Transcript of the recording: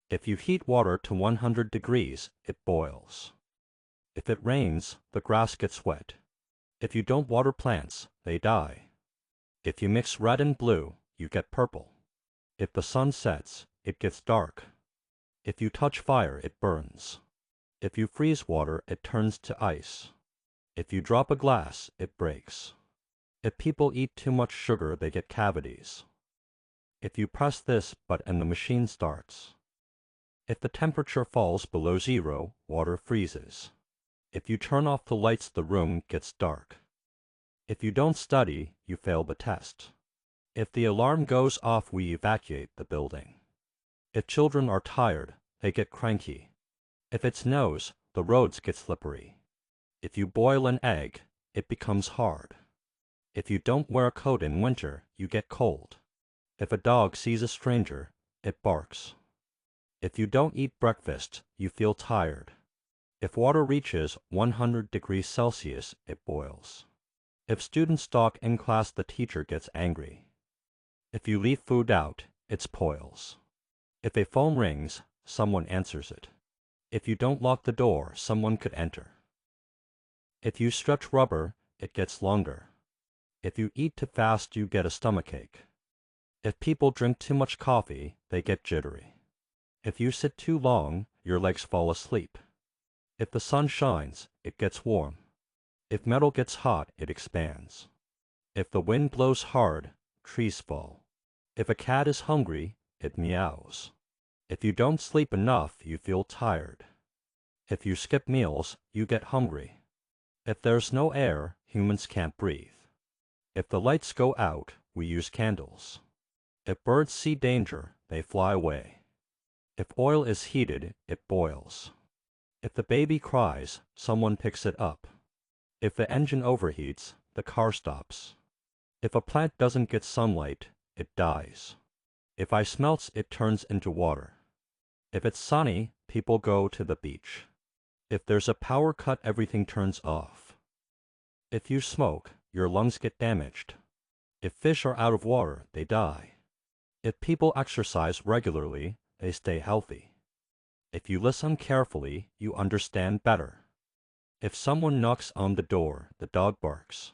If you heat water to 100 degrees, it boils. If it rains, the grass gets wet. If you don't water plants, they die. If you mix red and blue, you get purple. If the sun sets, it gets dark. If you touch fire, it burns. If you freeze water, it turns to ice. If you drop a glass, it breaks. If people eat too much sugar, they get cavities. If you press this button, the machine starts. If the temperature falls below 0, water freezes. If you turn off the lights, the room gets dark. If you don't study, you fail the test. If the alarm goes off, we evacuate the building. If children are tired, they get cranky. If it snows, the roads get slippery. If you boil an egg, it becomes hard. If you don't wear a coat in winter, you get cold. If a dog sees a stranger, it barks. If you don't eat breakfast, you feel tired. If water reaches 100 degrees Celsius, it boils. If students talk in class, the teacher gets angry. If you leave food out, it spoils. If a phone rings, someone answers it. If you don't lock the door, someone could enter. If you stretch rubber, it gets longer. If you eat too fast, you get a stomachache. If people drink too much coffee, they get jittery. If you sit too long, your legs fall asleep. If the sun shines, it gets warm. If metal gets hot, it expands. If the wind blows hard, trees fall. If a cat is hungry, it meows. If you don't sleep enough, you feel tired. If you skip meals, you get hungry. If there's no air, humans can't breathe. If the lights go out, we use candles. If birds see danger, they fly away. If oil is heated, it boils. If the baby cries, someone picks it up. If the engine overheats, the car stops. If a plant doesn't get sunlight, it dies. If ice melts, it turns into water. If it's sunny, people go to the beach. If there's a power cut, everything turns off. If you smoke, your lungs get damaged. If fish are out of water, they die. If people exercise regularly, they stay healthy. If you listen carefully, you understand better. If someone knocks on the door, the dog barks.